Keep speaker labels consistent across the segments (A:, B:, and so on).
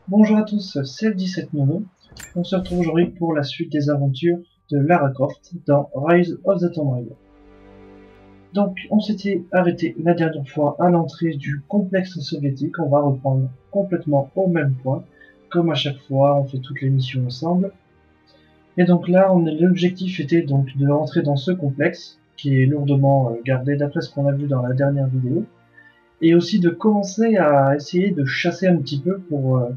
A: Bonjour à tous, c'est le 17 Nono. On se retrouve aujourd'hui pour la suite des aventures de Lara Croft dans Rise of the Tomb Raider. Donc, on s'était arrêté la dernière fois à l'entrée du complexe soviétique. On va reprendre complètement au même point. Comme à chaque fois, on fait toutes les missions ensemble. Et donc là, l'objectif était donc de rentrer dans ce complexe, qui est lourdement gardé d'après ce qu'on a vu dans la dernière vidéo. Et aussi de commencer à essayer de chasser un petit peu pour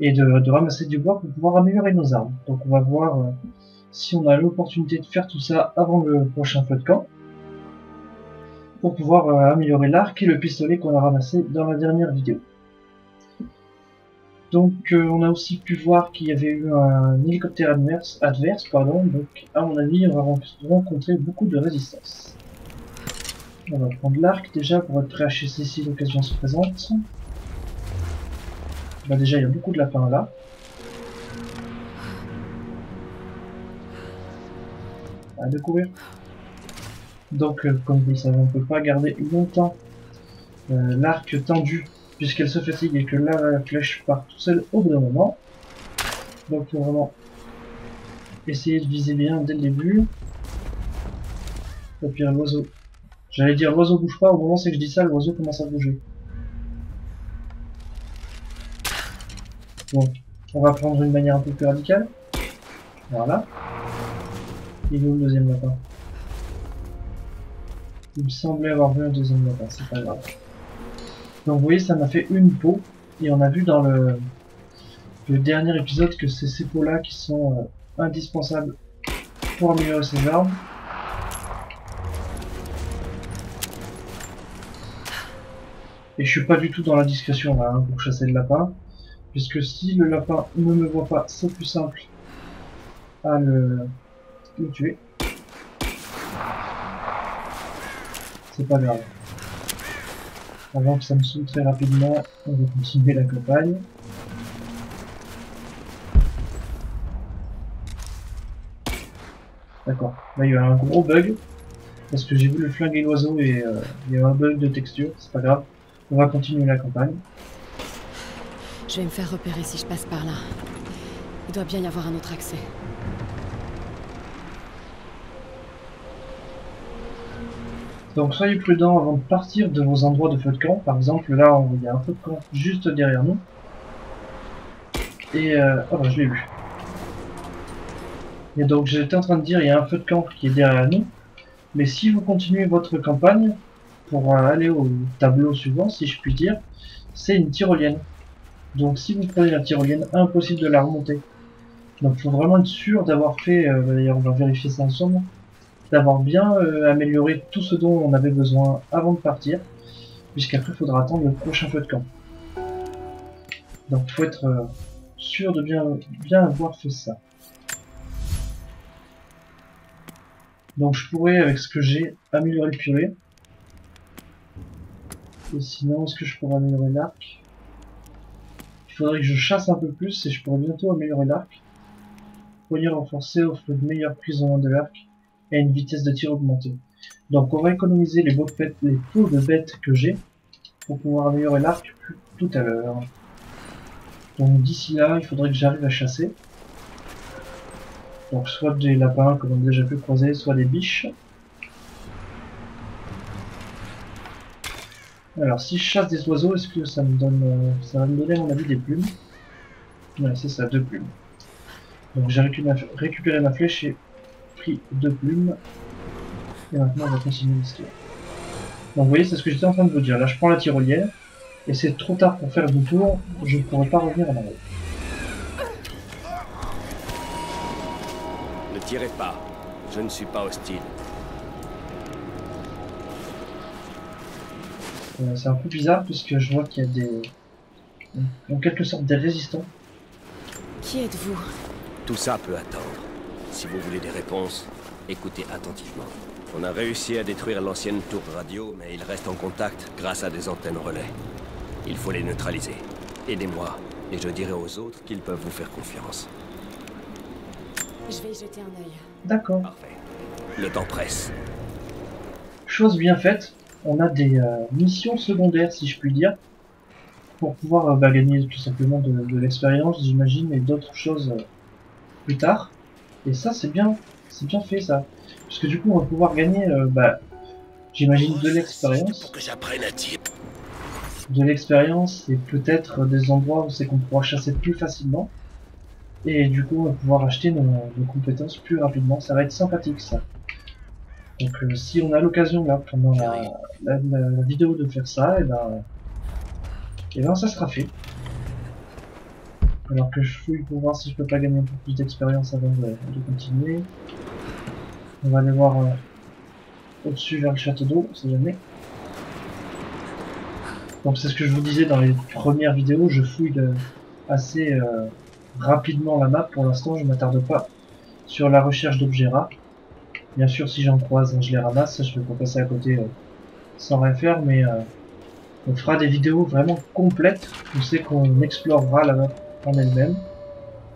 A: et de ramasser du bois pour pouvoir améliorer nos armes. Donc on va voir si on a l'opportunité de faire tout ça avant le prochain feu de camp pour pouvoir améliorer l'arc et le pistolet qu'on a ramassé dans la dernière vidéo. Donc on a aussi pu voir qu'il y avait eu un hélicoptère adverse, donc à mon avis on va rencontrer beaucoup de résistance. On va prendre l'arc déjà pour être prêt à chasser si l'occasion se présente. Bah déjà il y a beaucoup de lapins là. À découvrir. Donc comme vous le savez, on ne peut pas garder longtemps l'arc tendu puisqu'elle se fatigue et que là la flèche part tout seul au bout d'un moment. Donc il faut vraiment essayer de viser bien dès le début. Et puis l'oiseau. J'allais dire l'oiseau bouge pas, au moment c'est que je dis ça, l'oiseau commence à bouger. Donc on va prendre une manière un peu plus radicale. Voilà. Il est où le deuxième lapin? Il me semblait avoir vu un deuxième lapin, c'est pas grave. Donc vous voyez, ça m'a fait une peau. Et on a vu dans le dernier épisode que c'est ces peaux là qui sont indispensables pour améliorer ses armes. Et je suis pas du tout dans la discrétion là pour chasser le lapin, puisque si le lapin ne me voit pas, c'est plus simple à le tuer. C'est pas grave. Avant que ça me saoule très rapidement, on va continuer la campagne. D'accord, là il y a un gros bug, parce que j'ai voulu flinguer l'oiseau et il y a un bug de texture, c'est pas grave. On va continuer la campagne.
B: Je vais me faire repérer si je passe par là. Il doit bien y avoir un autre accès.
A: Donc soyez prudents avant de partir de vos endroits de feu de camp. Par exemple, là, il y a un feu de camp juste derrière nous. Et oh bah, je l'ai vu. Et donc j'étais en train de dire, il y a un feu de camp qui est derrière nous. Mais si vous continuez votre campagne, pour aller au tableau suivant, si je puis dire, c'est une tyrolienne. Donc si vous prenez la tyrolienne, impossible de la remonter. Donc il faut vraiment être sûr d'avoir fait, d'ailleurs on va vérifier ça ensemble, d'avoir bien amélioré tout ce dont on avait besoin avant de partir, puisqu'après il faudra attendre le prochain feu de camp. Donc il faut être sûr de bien avoir fait ça. Donc je pourrais, avec ce que j'ai, améliorer le piolet. Et sinon, est-ce que je pourrais améliorer l'arc? Il faudrait que je chasse un peu plus et je pourrais bientôt améliorer l'arc. Poignée renforcée offre une meilleure prise en main de l'arc et une vitesse de tir augmentée. Donc on va économiser les peaux de bêtes que j'ai pour pouvoir améliorer l'arc tout à l'heure. Donc d'ici là, il faudrait que j'arrive à chasser. Donc soit des lapins comme on a déjà pu croiser, soit des biches. Alors si je chasse des oiseaux, est-ce que ça me donne, ça va me donner à mon avis des plumes? Ouais, c'est ça, 2 plumes. Donc j'ai récupéré ma flèche et pris 2 plumes. Et maintenant on va continuer l'histoire. Donc vous voyez, c'est ce que j'étais en train de vous dire. Là je prends la tyrolienne, et c'est trop tard pour faire demi-tour, je ne pourrai pas revenir en arrière.
C: Ne tirez pas, je ne suis pas hostile.
A: C'est un peu bizarre puisque je vois qu'il y a des... en quelque sorte des résistants.
B: Qui êtes-vous?
C: Tout ça peut attendre. Si vous voulez des réponses, écoutez attentivement. On a réussi à détruire l'ancienne tour radio, mais ils restent en contact grâce à des antennes relais. Il faut les neutraliser. Aidez-moi, et je dirai aux autres qu'ils peuvent vous faire confiance.
B: Je vais y jeter un œil.
A: D'accord.
C: Parfait. Le temps presse.
A: Chose bien faite, on a des missions secondaires si je puis dire. pour pouvoir gagner tout simplement de l'expérience, j'imagine, et d'autres choses plus tard. Et ça, c'est bien fait ça. Parce que du coup, on va pouvoir gagner, j'imagine, de l'expérience.
C: Que j'apprenne à tirer.
A: De l'expérience et peut-être des endroits où c'est qu'on pourra chasser plus facilement. Et du coup, on va pouvoir acheter nos compétences plus rapidement. Ça va être sympathique ça. Donc si on a l'occasion là pendant la vidéo de faire ça, et ben ça sera fait. Alors que je fouille pour voir si je peux pas gagner un peu plus d'expérience avant de continuer. On va aller voir au-dessus vers le château d'eau, on sait jamais. Donc c'est ce que je vous disais dans les premières vidéos, je fouille assez rapidement la map. Pour l'instant, je m'attarde pas sur la recherche d'objets rares. Bien sûr, si j'en croise, je les ramasse, je vais pas passer à côté sans rien faire, mais on fera des vidéos vraiment complètes où c'est qu'on explorera la map en elle-même,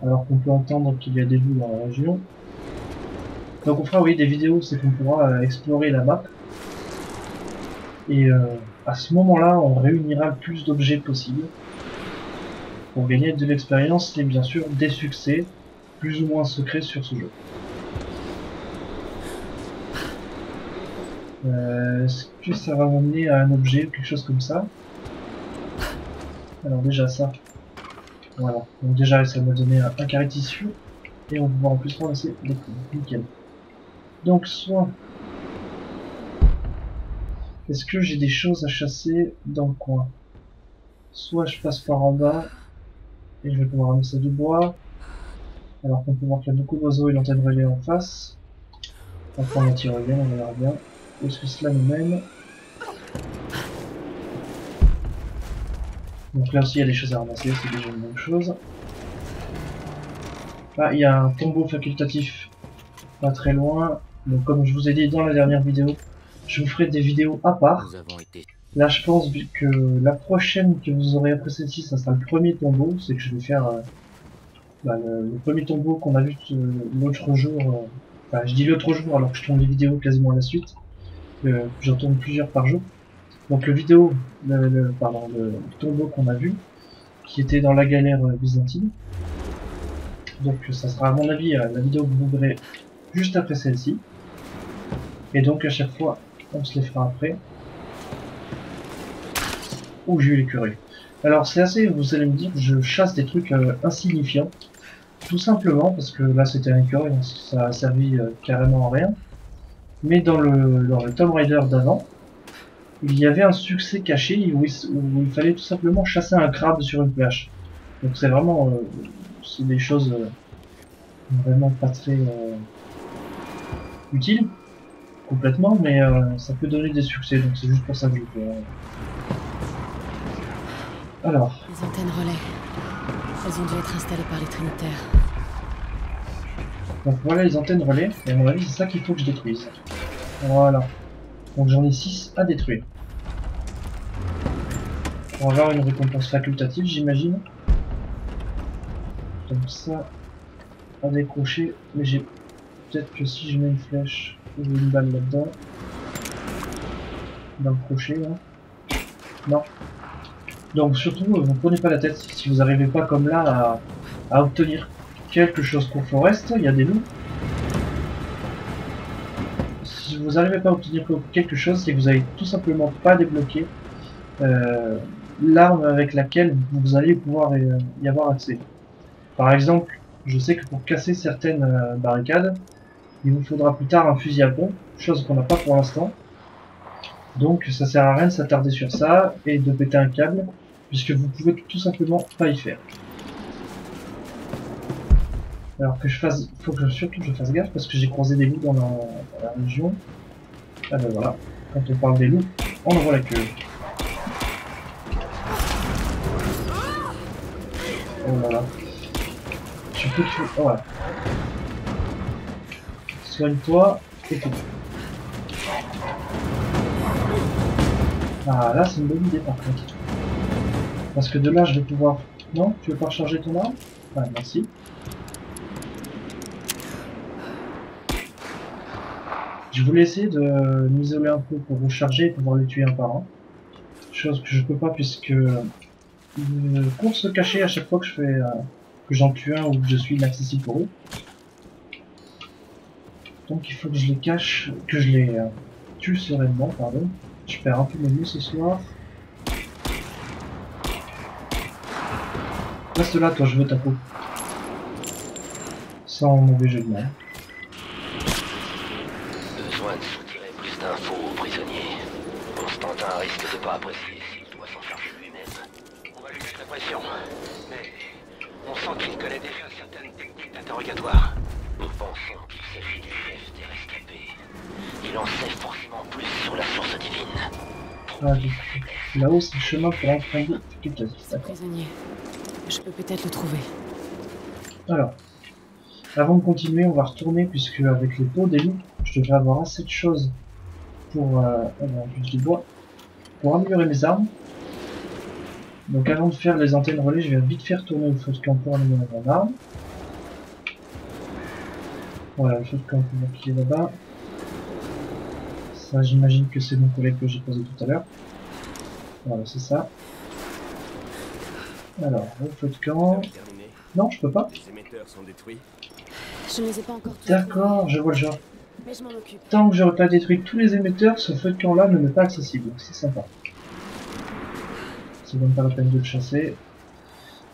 A: alors qu'on peut entendre qu'il y a des loups dans la région. Donc on fera oui des vidéos où c'est qu'on pourra explorer la map, et à ce moment-là, on réunira le plus d'objets possible pour gagner de l'expérience et bien sûr des succès plus ou moins secrets sur ce jeu. Est-ce que ça va m'amener à un objet ou quelque chose comme ça? Alors déjà ça. Voilà. Donc déjà ça m'a donné un carré de tissu. Et on va pouvoir en plus ramasser des coups. Nickel. Donc soit... Est-ce que j'ai des choses à chasser dans le coin? Soit je passe par en bas et je vais pouvoir ramasser du bois. Alors qu'on peut voir qu'il y a beaucoup d'oiseaux et l'antenne relais en face. On prend la tyrolienne, on verra bien. Où est-ce que cela nous mène? Donc là aussi il y a des choses à ramasser, c'est déjà une bonne chose. Ah, il y a un tombeau facultatif pas très loin. Donc comme je vous ai dit dans la dernière vidéo, je vous ferai des vidéos à part. Là je pense que la prochaine que vous aurez après celle-ci, ça sera le premier tombeau. C'est que je vais faire le premier tombeau qu'on a vu l'autre jour. Enfin je dis l'autre jour alors que je tourne des vidéos quasiment à la suite. J'en tourne plusieurs par jour. Donc le tombeau qu'on a vu, qui était dans la galère byzantine. Donc ça sera à mon avis la vidéo que vous verrez juste après celle-ci. Et donc à chaque fois, on se les fera après. Ouh, j'ai eu l'écureuil. Alors c'est assez, vous allez me dire, je chasse des trucs insignifiants. Tout simplement parce que là c'était un écureuil, donc ça a servi carrément à rien. Mais dans le Tomb Raider d'avant, il y avait un succès caché où il fallait tout simplement chasser un crabe sur une plage. Donc c'est vraiment c'est des choses vraiment pas très utiles complètement, mais ça peut donner des succès, donc c'est juste pour ça que je fais. Alors.
B: Les antennes relais. Elles ont dû être installées par les Trinitaires.
A: Donc voilà les antennes relais, et à mon avis c'est ça qu'il faut que je détruise. Voilà. Donc j'en ai 6 à détruire. Pour avoir une récompense facultative, j'imagine. Donc ça à décrocher, mais j'ai peut-être que si je mets une flèche ou une balle là-dedans, dans le crochet là. Non. Donc surtout, vous prenez pas la tête si vous n'arrivez pas comme là à obtenir quelque chose pour Forest, il y a des loups. Si vous n'arrivez pas à obtenir quelque chose, c'est que vous n'avez tout simplement pas débloqué l'arme avec laquelle vous allez pouvoir y avoir accès. Par exemple, je sais que pour casser certaines barricades, il vous faudra plus tard un fusil à pompe, chose qu'on n'a pas pour l'instant. Donc ça sert à rien de s'attarder sur ça et de péter un câble, puisque vous pouvez tout simplement pas y faire. Alors que faut que surtout je fasse gaffe parce que j'ai croisé des loups dans la région. Ah ben voilà, quand on parle des loups, on en voit la queue. Oh voilà. Tu peux tuer. Oh, voilà. Soigne-toi et tout. Ah là c'est une bonne idée par contre. Parce que de là je vais pouvoir... Non, tu veux pas recharger ton arme? Ah merci. Je voulais essayer de m'isoler un peu pour recharger et pouvoir les tuer un par un. Chose que je peux pas puisque une course cachée à chaque fois que je fais que j'en tue un ou que je suis inaccessible pour eux. Donc il faut que je les cache, que je les tue sereinement, pardon. Je perds un peu mes mots ce soir. Reste là, toi, je veux ta peau. Sans mauvais jeu de mots.
D: Besoin de soutirer plus d'infos aux prisonniers. Constantin risque de pas apprécier s'il doit s'en charger lui-même. On va lui mettre la pression. Mais on sent qu'il connaît déjà certaines techniques d'interrogatoire. Nous pensons qu'il s'agit du chef des rescapés. Il en sait forcément plus sur la source divine.
A: Ah, là-haut, c'est le chemin pour enfreindre quelqu'un.
B: Prisonnier. Je peux peut-être le trouver.
A: Alors, avant de continuer, on va retourner, puisque avec les pots des loups, je devrais avoir assez de choses pour juste du bois, pour améliorer mes armes. Donc avant de faire les antennes relais, je vais vite faire tourner le feu de camp pour améliorer mon arme. Voilà, le feu de camp qui est là-bas. Ça, j'imagine que c'est mon collègue que j'ai posé tout à l'heure. Voilà, c'est ça. Alors, le feu de camp... Non, je peux pas.
C: Les émetteurs sont détruits.
B: Je ne les ai pas encore tous.
A: D'accord, je vois le genre.
B: Mais je m'en occupe.
A: Tant que j'aurais pas détruit tous les émetteurs, ce feu de camp là ne m'est pas accessible. C'est sympa. C'est même pas la peine de le chasser.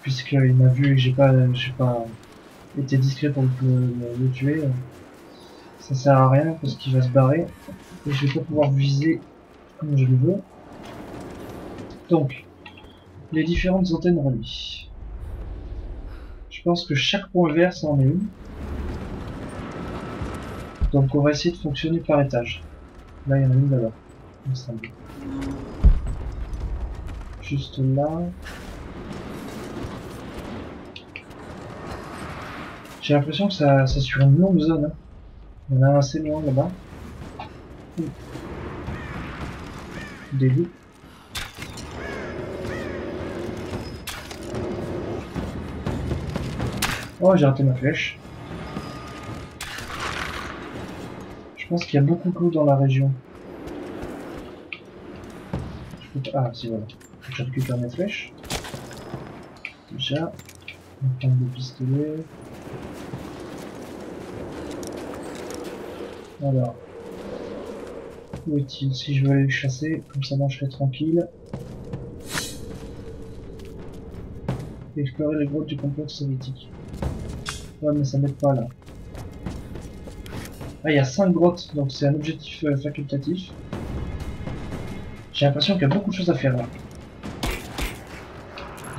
A: Puisqu'il m'a vu et que j'ai pas été discret pour le tuer. Ça sert à rien parce qu'il va se barrer. Et je vais pas pouvoir viser comme je le veux. Donc, les différentes antennes reliées. Je pense que chaque point vert, ça en est une. Donc on va essayer de fonctionner par étage. Là, il y en a une là-bas, il me semble. Juste là. J'ai l'impression que ça sur une longue zone. Hein. Il y en a un assez loin là-bas. Des loups. Oh, j'ai raté ma flèche. Je pense qu'il y a beaucoup de loups dans la région. Je peux pas... Ah, si, voilà. Je récupère mes flèches. Déjà. On prend des pistolets. Alors. Où est-il? Si je veux aller le chasser, comme ça moi je serai tranquille. Explorer les grottes du complexe soviétique. Ouais, mais ça m'aide pas là. Ah, il y a 5 grottes, donc c'est un objectif facultatif. J'ai l'impression qu'il y a beaucoup de choses à faire là.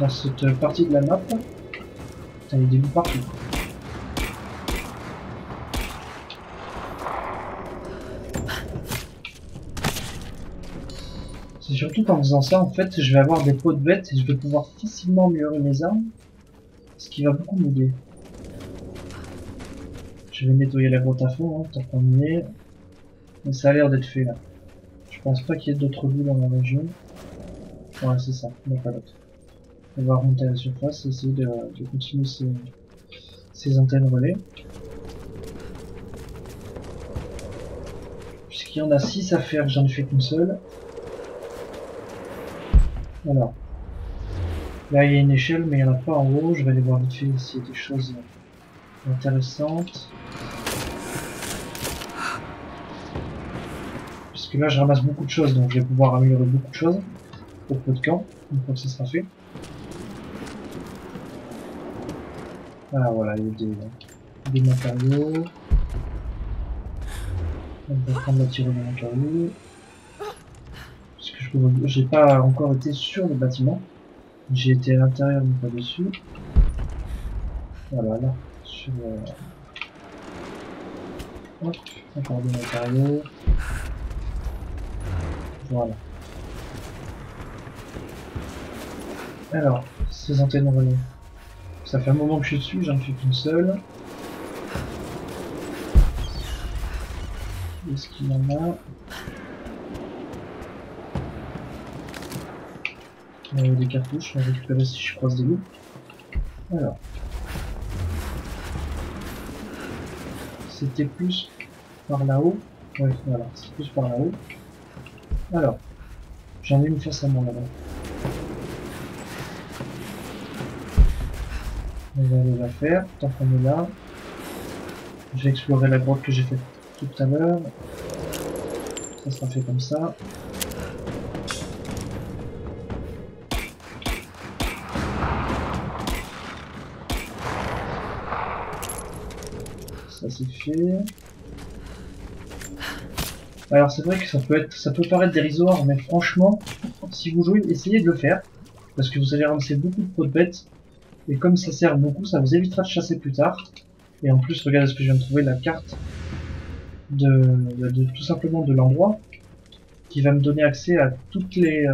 A: Dans cette partie de la map. Putain, il y a des loups partout. C'est surtout qu'en faisant ça, en fait, je vais avoir des pots de bêtes et je vais pouvoir facilement améliorer mes armes. Ce qui va beaucoup m'aider. Je vais nettoyer la grotte à fond, hein, tant qu'on y est. Mais ça a l'air d'être fait là. Je pense pas qu'il y ait d'autres loups dans la région. Ouais, c'est ça, il n'y a pas d'autre. On va remonter à la surface et essayer de continuer ces antennes relais. Puisqu'il y en a 6 à faire, j'en ai fait qu'une seule. Alors. Là, il y a une échelle, mais il n'y en a pas en haut. Je vais aller voir vite fait s'il y a des choses intéressantes. Puisque là, je ramasse beaucoup de choses, donc je vais pouvoir améliorer beaucoup de choses au pot de camp, une fois que ça sera fait. Ah voilà, il y a des matériaux. On va prendre la tirée de matériaux. Parce que j'ai pas encore été sur le bâtiment. J'ai été à l'intérieur mais pas dessus. Voilà, là. Sur hop, encore des matériaux. Voilà. Alors, ces antennes relais. Ça fait un moment que je suis dessus, j'en fais qu'une seule. Est-ce qu'il y en a? Il y a des cartouches, on va récupérer si je croise des loups. Alors. C'était plus par là-haut. Ouais, voilà, c'est plus par là-haut. Alors. J'en ai une face à moi là-bas. On va aller la faire, tant qu'on est là. Je vais explorer la grotte que j'ai faite tout à l'heure. Ça sera fait comme ça. Ça c'est fait. Alors c'est vrai que ça peut paraître dérisoire, mais franchement, si vous jouez, essayez de le faire. Parce que vous allez ramasser beaucoup de pots de bêtes. Et comme ça sert beaucoup, ça vous évitera de chasser plus tard. Et en plus, regardez ce que je viens de trouver, la carte de tout simplement de l'endroit, qui va me donner accès à toutes les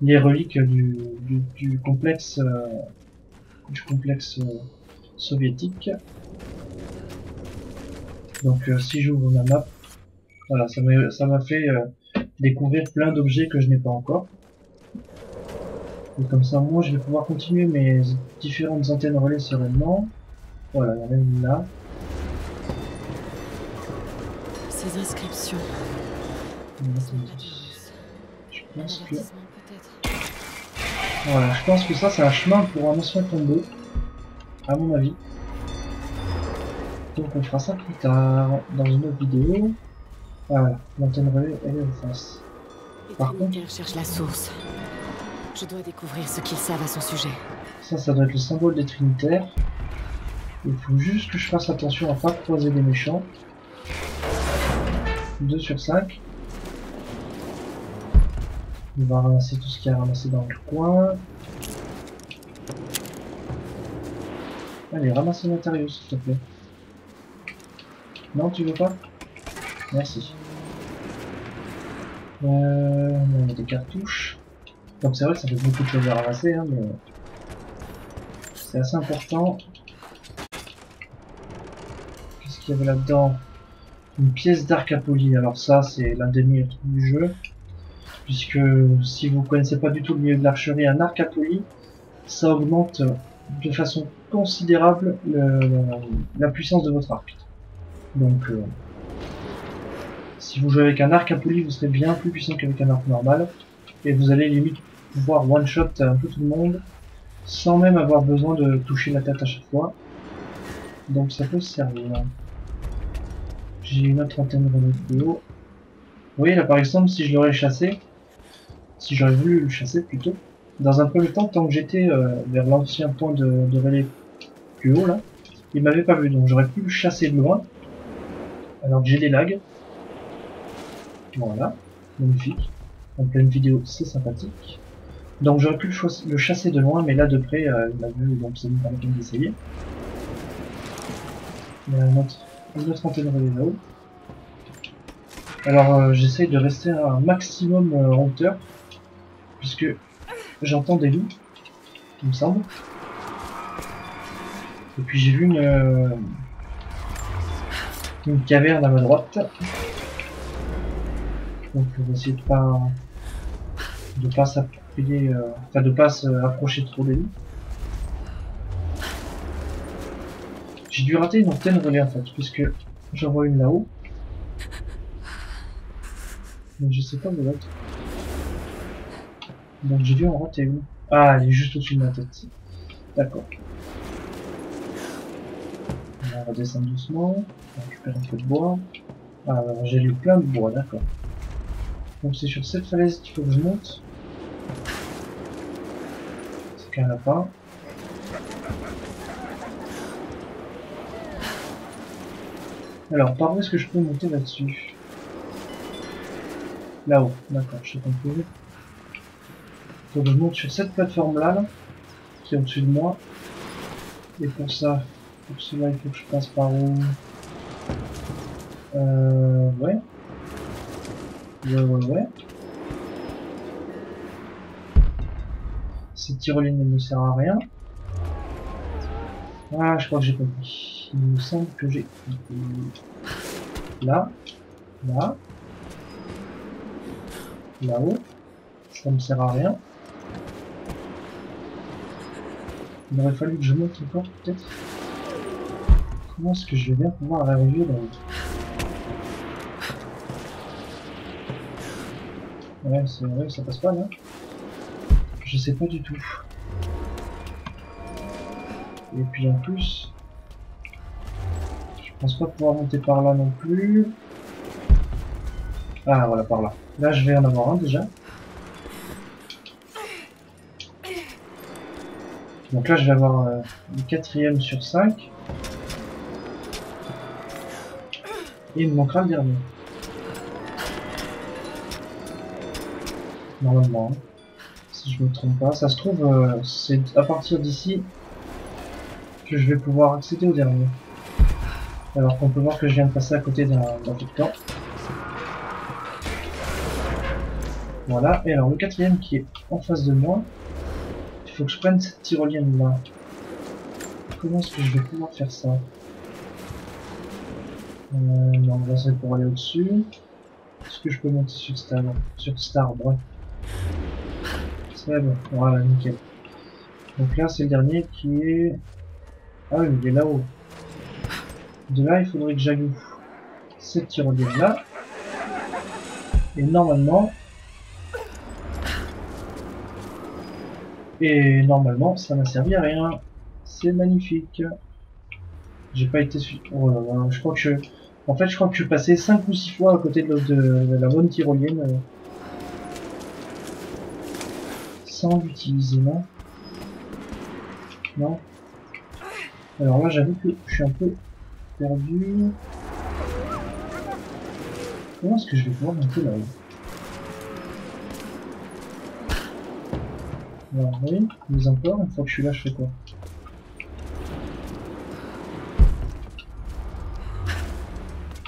A: reliques du complexe soviétique. Donc si j'ouvre ma map, voilà, ça m'a fait découvrir plein d'objets que je n'ai pas encore. Et comme ça, moi, je vais pouvoir continuer mes différentes antennes relais sereinement. Voilà, il y en a une là.
B: Ces inscriptions.
A: Je pense que... Voilà, je pense que ça, c'est un chemin pour un ancien tombeau, à mon avis. Donc on fera ça plus tard, dans une autre vidéo. Voilà, l'antenne relais, elle est en face. Par contre...
B: cherche la source. Je dois découvrir ce qu'ils savent à son sujet.
A: Ça doit être le symbole des Trinitaires. Il faut juste que je fasse attention à pas croiser des méchants. 2 sur 5. On va ramasser tout ce qu'il y a à ramasser dans le coin. Allez, ramasse le matériau s'il te plaît. Non, tu veux pas? Merci. On a des cartouches. Donc c'est vrai que ça fait beaucoup de choses à ramasser, hein, mais c'est assez important. Qu'est-ce qu'il y avait là-dedans? Une pièce d'arc à poli. Alors ça, c'est l'un des meilleurs trucs du jeu. Puisque si vous connaissez pas du tout le milieu de l'archerie, un arc à poli, ça augmente de façon considérable la puissance de votre arc. Donc si vous jouez avec un arc à poli, vous serez bien plus puissant qu'avec un arc normal. Et vous allez limite pouvoir one-shot un peu tout le monde sans même avoir besoin de toucher la tête à chaque fois. Donc ça peut servir. J'ai une autre antenne relais plus haut. Vous voyez là par exemple, si je l'aurais chassé, si j'aurais voulu le chasser plutôt, dans un premier temps, tant que j'étais vers l'ancien point de relais plus haut là, il m'avait pas vu, donc j'aurais pu le chasser de loin, alors que j'ai des lags. Voilà, magnifique. En pleine vidéo, c'est sympathique. Donc j'aurais pu le chasser de loin, mais là de près, il m'a vu, donc ça me permet d'essayer. Il y a une autre antenne relais là-haut. Alors j'essaye de rester à un maximum en hauteur, puisque j'entends des loups, il me semble. Et puis j'ai vu une caverne à ma droite. Donc on va essayer de pas s'approprier, enfin de pas se rapprocher trop des loups. J'ai dû rater une antenne relais en fait, puisque j'en vois une là-haut. Mais je sais pas où l'autre. Donc j'ai dû en rater une. Ah, elle est juste au-dessus de ma tête. D'accord. On va redescendre doucement. On récupère un peu de bois. Ah, j'ai eu plein de bois, d'accord. Donc c'est sur cette falaise qu'il faut que je monte. C'est qu'un lapin. Alors, par où est-ce que je peux monter là-dessus? Là-haut, d'accord, j'ai compris. Faut que je monte sur cette plateforme-là, là, qui est au-dessus de moi. Et pour ça, pour cela, il faut que je passe par où? Ouais. Ouais. Cette tyroline ne me sert à rien. Ah, je crois que j'ai compris. Il me semble que j'ai compris. Là. Là-haut. Ça me sert à rien. Il aurait fallu que je monte encore, peut-être. Comment est-ce que je vais bien pouvoir arriver là-haut? Ouais, c'est vrai, ça passe pas là. Je sais pas du tout. Et puis en plus, je pense pas pouvoir monter par là non plus. Ah voilà, par là. Là je vais en avoir un déjà. Donc là je vais avoir le 4e sur 5. Et il me manquera le dernier. Normalement. Hein. Si je me trompe pas. Ça se trouve, c'est à partir d'ici que je vais pouvoir accéder au dernier. Alors qu'on peut voir que je viens de passer à côté d'un volcan. Voilà. Et alors le 4e qui est en face de moi. Il faut que je prenne cette tyrolienne là. Comment est-ce que je vais pouvoir faire ça? Non, là c'est pour aller au-dessus. Est-ce que je peux monter sur cet arbre? Sur cet arbre. C'est bon, voilà, nickel. Donc là c'est le dernier qui est... Ah oui, il est là-haut. De là il faudrait que j'aille cette tyrolienne là. Et normalement... ça n'a servi à rien. C'est magnifique. J'ai pas été... Oh là là, je crois que je... En fait, je crois que je suis passé 5 ou 6 fois à côté de la bonne tyrolienne. Sans l'utiliser, non? Non? Alors là, j'avoue que je suis un peu perdu. Comment est-ce que je vais pouvoir monter là-haut? Alors oui, mais encore, une fois que je suis là, je fais quoi?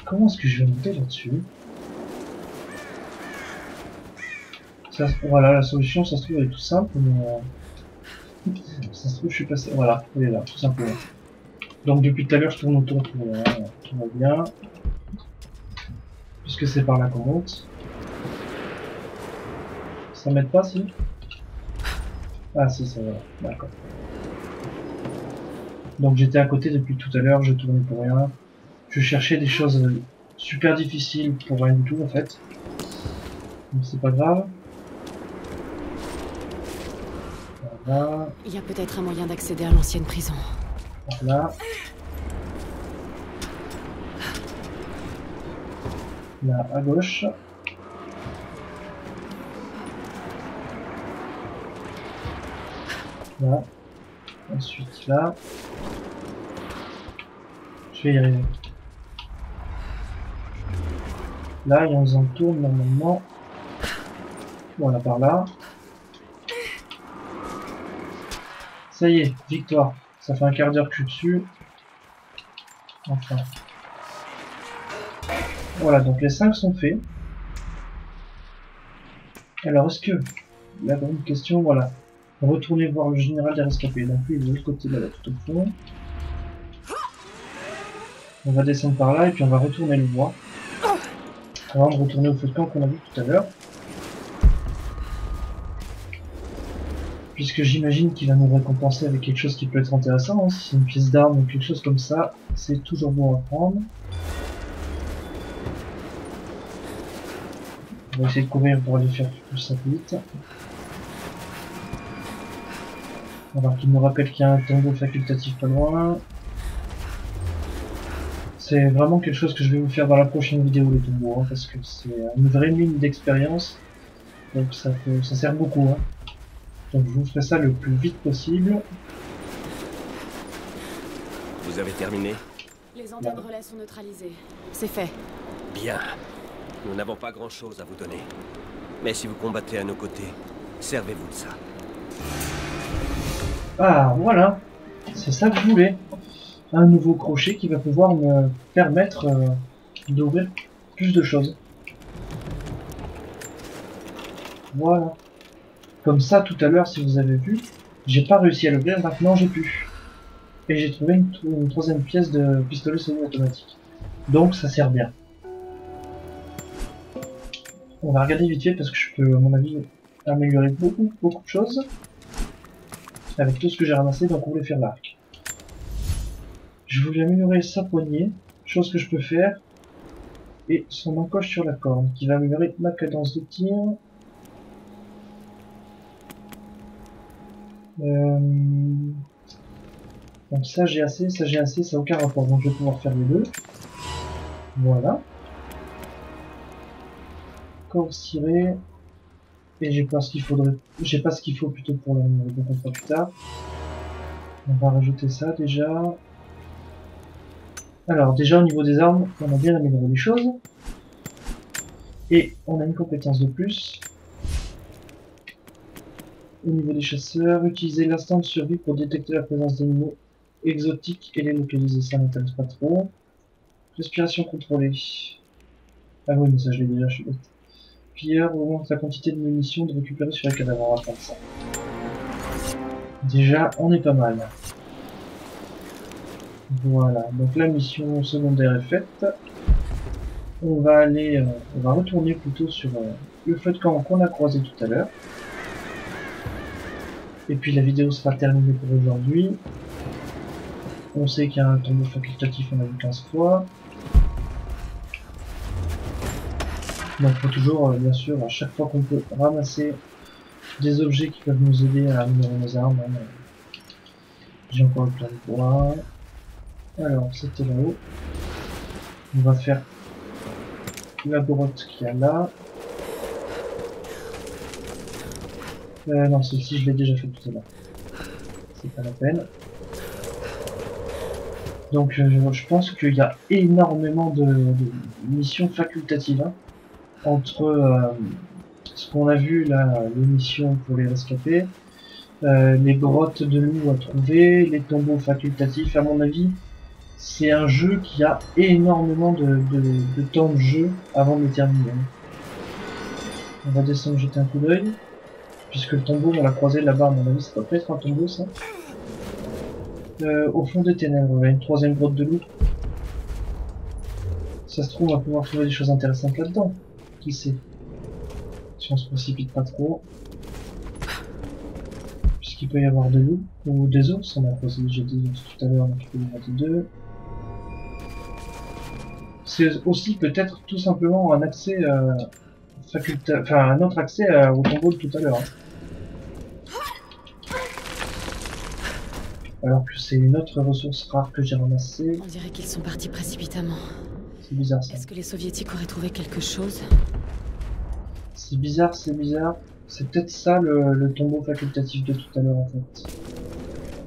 A: Comment est-ce que je vais monter là-dessus? Voilà, la solution, ça se trouve, elle est tout simple, mais... ça se trouve, je suis passé... Voilà, elle est là, tout simplement. Donc depuis tout à l'heure, je tourne autour pour tout va bien. Puisque c'est par là qu'on monte. Ça m'aide pas, si? Ah si, ça va, d'accord. Donc j'étais à côté depuis tout à l'heure, je tournais pour rien. Je cherchais des choses super difficiles pour rien du tout en fait. Donc c'est pas grave. Voilà.
B: Il y a peut-être un moyen d'accéder à l'ancienne prison.
A: Là. Là à gauche. Là. Ensuite là. Je vais y arriver. Là, et on en tourne normalement. Voilà, par là. Ça y est, victoire. Ça fait un quart d'heure que je suis dessus. Enfin. Voilà, donc les 5 sont faits. Alors, est-ce que... La grande question, voilà. Retourner voir le général des rescapés. Donc lui, il est de l'autre côté là, tout au fond. On va descendre par là et puis on va retourner le voir. Avant de retourner au feu de camp qu'on a vu tout à l'heure. Puisque j'imagine qu'il va nous récompenser avec quelque chose qui peut être intéressant. Hein. Si c'est une pièce d'arme ou quelque chose comme ça, c'est toujours bon à prendre. On va essayer de courir pour aller faire plus ça plus vite. Alors qu'il nous rappelle qu'il y a un tombeau facultatif pas loin. C'est vraiment quelque chose que je vais vous faire dans la prochaine vidéo, les tombeaux, hein, parce que c'est une vraie mine d'expérience. Donc ça sert beaucoup. Hein. Donc je vous ferai ça le plus vite possible.
C: Vous avez terminé?
B: Les antennes relais sont neutralisées. C'est fait.
C: Bien. Nous n'avons pas grand-chose à vous donner. Mais si vous combattez à nos côtés, servez-vous de ça.
A: Ah, voilà. C'est ça que je voulais. Un nouveau crochet qui va pouvoir me permettre d'ouvrir plus de choses. Voilà. Comme ça, tout à l'heure, si vous avez vu, j'ai pas réussi à l'ouvrir, maintenant j'ai pu. Et j'ai trouvé une troisième pièce de pistolet semi-automatique. Donc ça sert bien. On va regarder vite fait parce que je peux, à mon avis, améliorer beaucoup de choses. Avec tout ce que j'ai ramassé, donc on voulait faire l'arc. Je voulais améliorer sa poignée, chose que je peux faire. Et son encoche sur la corde, qui va améliorer ma cadence de tir. Donc ça j'ai assez, ça j'ai assez, ça n'a aucun rapport. Donc je vais pouvoir faire les deux. Voilà. Corps ciré. Et j'ai pas ce qu'il faudrait. J'ai pas ce qu'il faut plutôt pour le contrat plus tard. On va rajouter ça déjà. Alors déjà au niveau des armes, on a bien amélioré les choses. Et on a une compétence de plus. Au niveau des chasseurs, utiliser l'instinct de survie pour détecter la présence d'animaux exotiques et les localiser. Ça n'intéresse pas trop. Respiration contrôlée. Ah oui, mais ça je l'ai déjà, je suis bête. Pilleur augmente la quantité de munitions de récupérer sur les cadavres. On va prendre ça. Déjà, on est pas mal. Voilà, donc la mission secondaire est faite. On va aller, on va retourner plutôt sur le feu de camp qu'on a croisé tout à l'heure. Et puis la vidéo sera terminée pour aujourd'hui. On sait qu'il y a un tombeau facultatif, on a vu 15 fois. Donc il faut toujours, bien sûr, à chaque fois qu'on peut ramasser des objets qui peuvent nous aider à améliorer nos armes. J'ai encore le plein de bois. Alors, c'était là-haut. On va faire la grotte qu'il y a là. Non, celle-ci, je l'ai déjà fait tout à l'heure. C'est pas la peine. Donc, je pense qu'il y a énormément de missions facultatives. Hein, entre ce qu'on a vu là, les missions pour les rescapés, les grottes de loups à trouver, les tombeaux facultatifs. À mon avis, c'est un jeu qui a énormément de temps de jeu avant de le terminer. On va descendre jeter un coup d'œil, puisque le tombeau on l'a croisé là-bas, à mon avis ça doit pas être un tombeau ça. Au fond des ténèbres, il y a une troisième grotte de loup. Ça se trouve on va pouvoir trouver des choses intéressantes là-dedans. Qui sait? Si on se précipite pas trop. Puisqu'il peut y avoir de loups ou des ours, on a croisé, j'ai dit tout à l'heure, donc il peut y avoir des deux. C'est aussi peut-être tout simplement un accès un autre accès au tombeau de tout à l'heure. Hein. Alors que c'est une autre ressource rare que j'ai ramassée.
B: On dirait qu'ils sont partis précipitamment.
A: C'est bizarre ça.
B: Est-ce que les soviétiques auraient trouvé quelque chose?
A: C'est bizarre, c'est bizarre. C'est peut-être ça le tombeau facultatif de tout à l'heure en fait.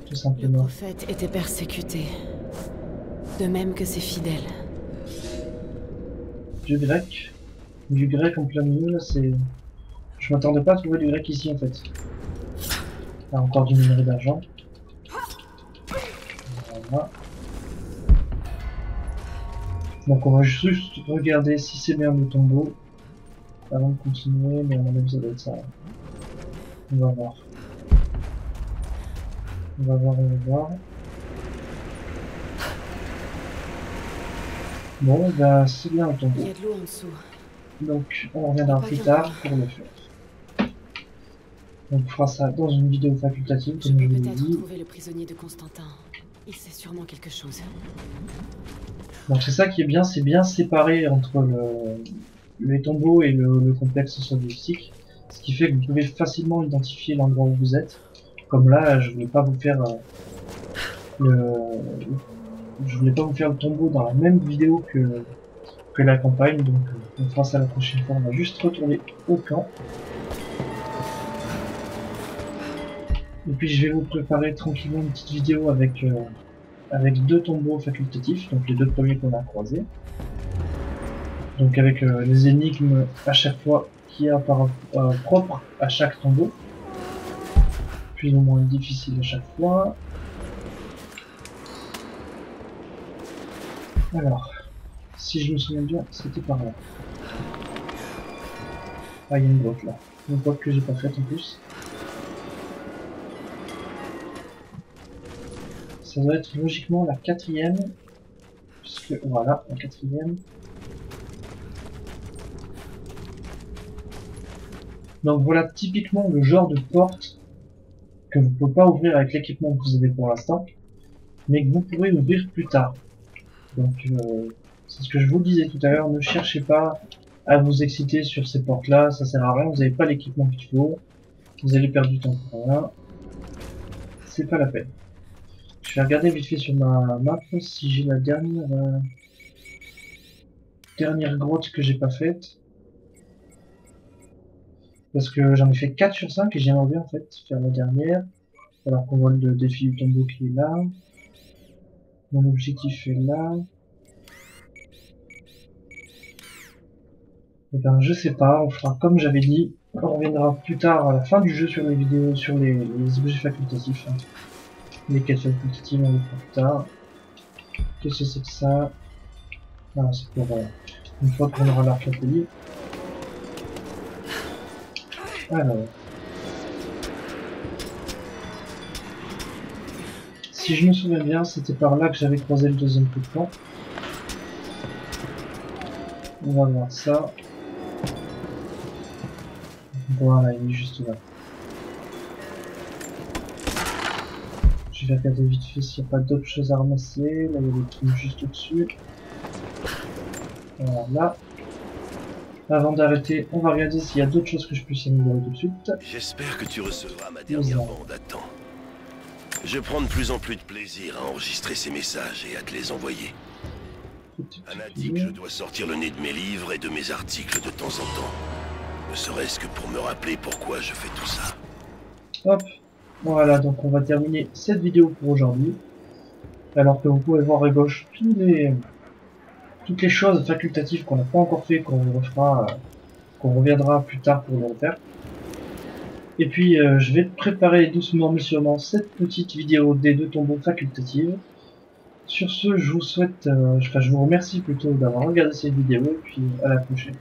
A: Tout
B: Le
A: simplement.
B: prophète était persécuté. De même que ses fidèles.
A: Du grec. Du grec en plein milieu là, c'est... Je m'attendais pas à trouver du grec ici en fait. Là, encore du minerai d'argent. Voilà. Donc on va juste regarder si c'est bien le tombeau avant de continuer, mais à mon avis ça doit être ça. On va voir. On va voir, on va voir. Bon, bah c'est bien le tombeau.
B: Il y a de l'eau en dessous.
A: Donc on reviendra plus tard pour le faire. Donc on fera ça dans une vidéo facultative,
B: Je
A: comme je
B: peux
A: vous l'ai
B: peut-être
A: dit.
B: trouver le prisonnier de Constantin. Il sait sûrement quelque chose.
A: Donc c'est ça qui est bien, c'est bien séparé entre les tombeaux et le complexe soviétique, ce qui fait que vous pouvez facilement identifier l'endroit où vous êtes. Comme là, je voulais pas vous faire le tombeau dans la même vidéo que la campagne, donc on fera ça la prochaine fois. On va juste retourner au camp. Et puis je vais vous préparer tranquillement une petite vidéo avec deux tombeaux facultatifs, donc les deux premiers qu'on a croisés. Donc avec les énigmes à chaque fois qui est propre à chaque tombeau. Plus ou moins difficile à chaque fois. Alors, si je me souviens bien, c'était par là. Ah, il y a une grotte là. Une grotte que j'ai pas faite en plus. Ça doit être logiquement la quatrième. Puisque, voilà, la quatrième. Donc voilà typiquement le genre de porte que vous ne pouvez pas ouvrir avec l'équipement que vous avez pour l'instant, mais que vous pourrez ouvrir plus tard. Donc c'est ce que je vous disais tout à l'heure, ne cherchez pas à vous exciter sur ces portes là, ça sert à rien, vous n'avez pas l'équipement qu'il faut, vous allez perdre du temps pour rien, c'est pas la peine. Je vais regarder vite fait sur ma map si j'ai la dernière grotte que j'ai pas faite. Parce que j'en ai fait 4 sur 5 et j'aimerais bien en fait faire la dernière. Alors qu'on voit le défi du tombeau qui est là. Mon objectif est là. Et ben je sais pas, on fera comme j'avais dit. On reviendra plus tard à la fin du jeu sur les vidéos, sur les objets facultatifs. Hein. Les quêtes facultatives on les fera plus tard. Qu'est-ce que c'est que ça? Ah, c'est pour une fois qu'on aura l'arc atelier. Alors. Si je me souviens bien, c'était par là que j'avais croisé le deuxième coup de camp. On va voir ça. Voilà, il est juste là. Je vais regarder vite fait s'il n'y a pas d'autres choses à ramasser. Là, il y a des trucs juste au-dessus. Voilà. Avant d'arrêter, on va regarder s'il y a d'autres choses que je puisse améliorer tout de suite.
E: J'espère que tu recevras ma dernière bande à temps. Je prends de plus en plus de plaisir à enregistrer ces messages et à te les envoyer. Anna dit que je dois sortir le nez de mes livres et de mes articles de temps en temps. Ne serait-ce que pour me rappeler pourquoi je fais tout ça.
A: Hop. Voilà, donc on va terminer cette vidéo pour aujourd'hui. Alors que vous pouvez voir à gauche toutes les choses facultatives qu'on n'a pas encore fait, qu'on refera, qu'on reviendra plus tard pour les refaire. Et puis je vais préparer doucement mais sûrement cette petite vidéo des 2 tombeaux facultatives. Sur ce, je vous souhaite, je vous remercie plutôt d'avoir regardé cette vidéo et puis à la prochaine.